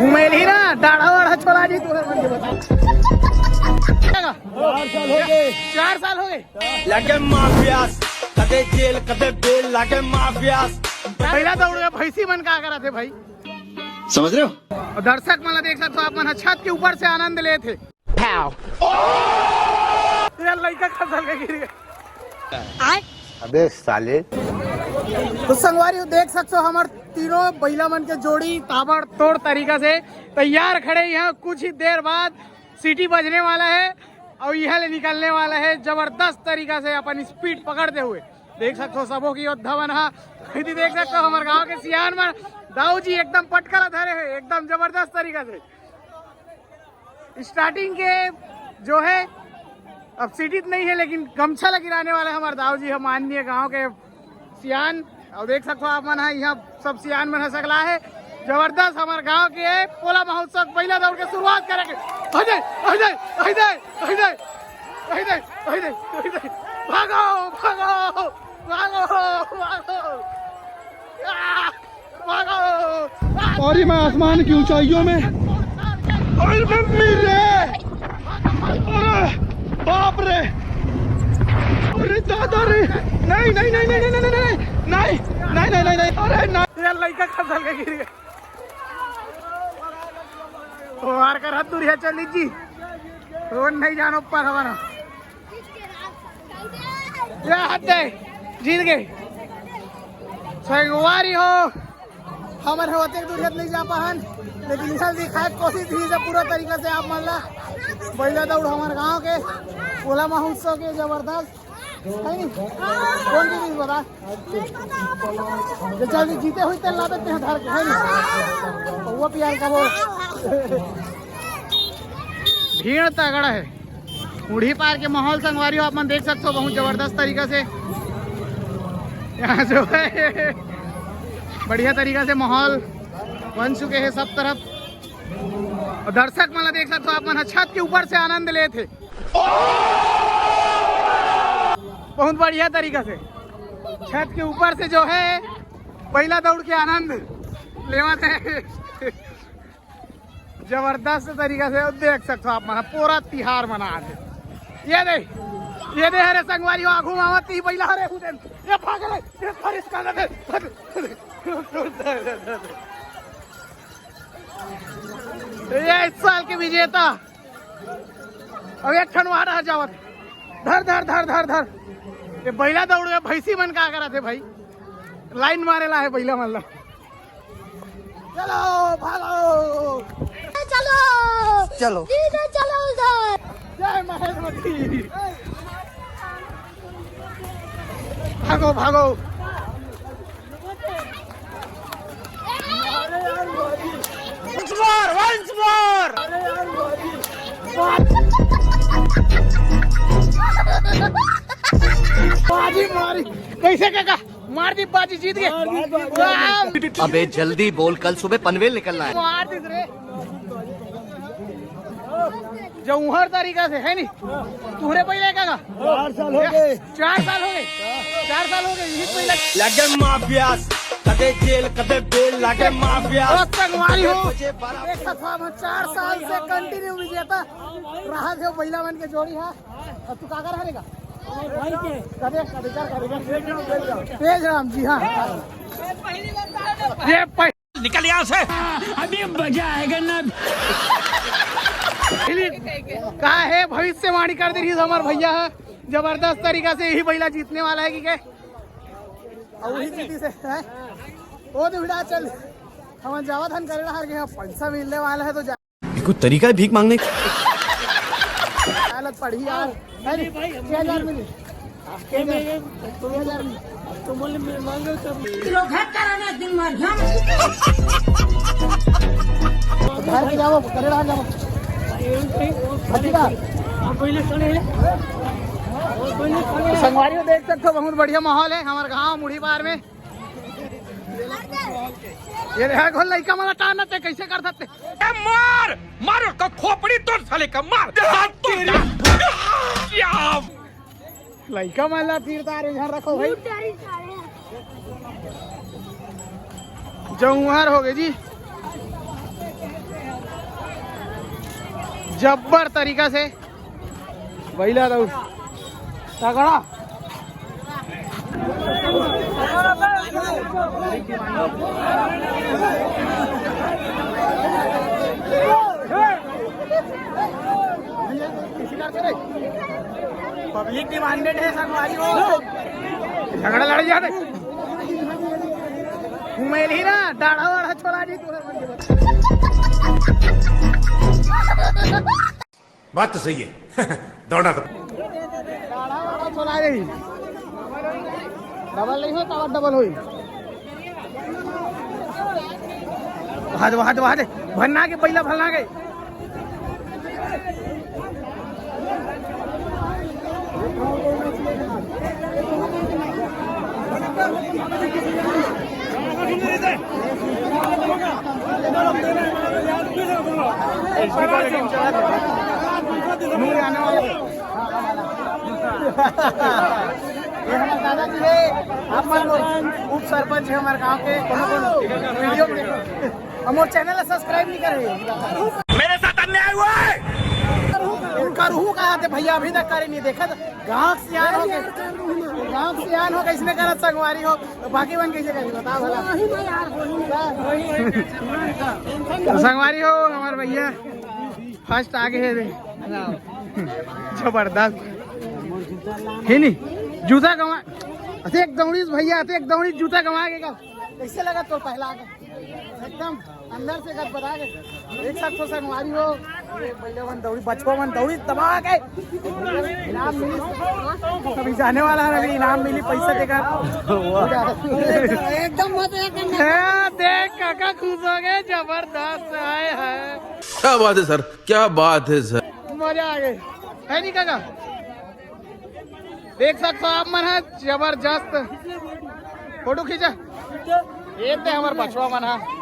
घूमेली ना दाढ़ा वाढ़ा छोड़ा जी तू 4 साल हो गए लगे माफियास कदे जेल कदे बेल लगे माफियास पहला दौड़ में भैंसी मन का करा थे भाई समझ रहे हो। और दर्शक मतलब देख सकते हो आप मन छत के ऊपर से आनंद ले थे लड़का खसल के गिर गए अबे साले तो संगवारी देख सकते हो हमारे तीनों बैला मन के जोड़ी ताबड़तोड़ तरीका से तैयार खड़े यहाँ कुछ ही देर बाद सीटी बजने वाला है और यहाँ ले निकलने वाला है जबरदस्त तरीका से अपन स्पीड पकड़ते हुए देख सकते हो सबों की योद्धा बना देख सकते हो हमारे गांव के सियान में दाऊ जी एकदम पटकरा धरे है एकदम जबरदस्त तरीका से स्टार्टिंग के जो है अब सीटी नहीं है लेकिन गमछा गिराने वाले हमारे दाऊ जी हम माननीय गांव के सियान और देख सकते हो आप मन है यहाँ सब सियान में सकला है जबरदस्त हमारे गांव के पोला महोत्सव पहला दौड़ के शुरुआत करेंगे भागो भागो भागो भागो और मैं आसमान की ऊंचाइयों में और मम्मी रे अरे बाप रे अरे दादा रे नहीं नहीं नहीं नहीं नहीं नहीं नहीं नहीं नहीं नहीं नहीं नहीं अरे नहीं लड़का खसल के गिर गए मार कर हाथ दूर है चली जी रोन नहीं जानो ऊपर हमारा हाथ दे जीत गए सगवारी हो हमारे होते दूर नहीं जा पाहन लेकिन इधर दिखाए कोशिश थी से पूरा तरीका से आप मान ला पहला दौड़ हमारे गांव के पोला महोत्सव के जबरदस्त है नहीं कौन की चीज बता जल्दी जीते हुए तेल ला देते हैं धर के है नहीं तो वो प्यार का वो भीड़ तगड़ा है मुढ़ी पार के माहौल संगवारी हो आप मन देख सकते हो बहुत जबरदस्त तरीका से यहाँ जो है बढ़िया तरीका से माहौल बन चुके हैं सब तरफ और दर्शक मतलब देख सकते हो आप मन छत के ऊपर से आनंद ले थे बहुत बढ़िया तरीका से छत के ऊपर से जो है पहला दौड़ के आनंद लेवा थे जबरदस्त तरीका से देख सकते हो आप मना पूरा तिहार मना थे ये दे हरे संगवारी आगू मावत ही पहला हरे हुदन ये भाग रे ये फरिस का दे ये इस साल के विजेता अब एक ठन वहां रह जावत धर धर धर धर धर ये बैला दौड़ में भैंसी मन का करा थे भाई लाइन मारेला है बैला मन ला चलो भागो चलो चलो सीधे चलो उधर जय महेशमती भागो भागो once more बाजी मारी कैसे काका मार दी बाजी जीत गए अबे जल्दी बोल कल सुबह पनवेल निकलना है मार दी रे जो हर तरीका से है नी तुहरे पहले काका 4 साल हो गए 4 साल हो गए 4 साल हो गए यही पहले लगे माफियास कदे जेल कदे बेल लगे माफियास संगवारी हो 4 साल से कंटिन्यू विजेता रहा थे पहला मन के जोड़ी है और तू काका रहेगा तेज राम जी हाँ ये निकल यहाँ से अभी मजा आएगा ना का है भविष्यवाणी कर दे रही हमारे भैया है जबरदस्त तरीका से यही महिला जीतने वाला है कि क्या और वही जीती से है वो तो भिड़ा चल हम जावा धन करे हार गए पैसा मिलने वाला है तो कुछ तरीका है भीख मांगने हालत पड़ी यार 6000 मिली 2000 मिली तो बोले मांगो सब लोग घर कराना दिन भर घर जाओ करे रहा जाओ संगवारी को देख सकते हो बहुत बढ़िया माहौल है हमारे गाँव मुढ़ी पार में ये देखो लड़का मारा टाना थे कैसे कर सकते मार मार उसका खोपड़ी तोड़ साले का मार लड़का माला तीर तार इधर रखो भाई जौहर हो गए जी जब्बर तरीका से बैला दौड़ तगड़ा। पब्लिक डिमांडेड है संगवारी हो, झगड़ा लड़ जाते घूमेल ही ना डाढ़ा वाढ़ा छोड़ा दी तू। बात तो सही है दौड़ा तो डाढ़ा वाढ़ा छोड़ा दी, डबल नहीं हो तो डबल हुई। वहां भरना के पहला भरना के ये हमारे दादाजी है, आप मान लो उप सरपंच है हमारे गांव के। वीडियो में देखो, हम और चैनल सब्सक्राइब नहीं करे। मेरे साथ अन्याय हुआ है। उनका रूह कहा थे भैया, अभी तक करे नहीं देखा। गाँव सियान हो गए, गाँव सियान हो गए, इसने कहा संगवारी हो तो बाकी बन कैसे करी बता भला। तो संगवारी हो हमारे भैया फर्स्ट आगे है, जबरदस्त है नहीं। जूता कमा एक दौड़ी भैया, एक दौड़ी जूता कमा के का कैसे लगा तो पहला आगे एकदम अंदर से गद बता के एक साथ तो संगवारी हो। पहले वन दौड़ी बचपो वन दौड़ी दबा के इनाम मिली, अभी जाने वाला है, अभी इनाम मिली पैसा देकर एकदम मजा। देख काका खुश हो गए, जबरदस्त है। क्या बात है सर, क्या बात है सर, मजा आ गए है नहीं काका। देख सकते हो आप मन है, जबरदस्त फोटो खींचा ये हमारे बचवा मन है।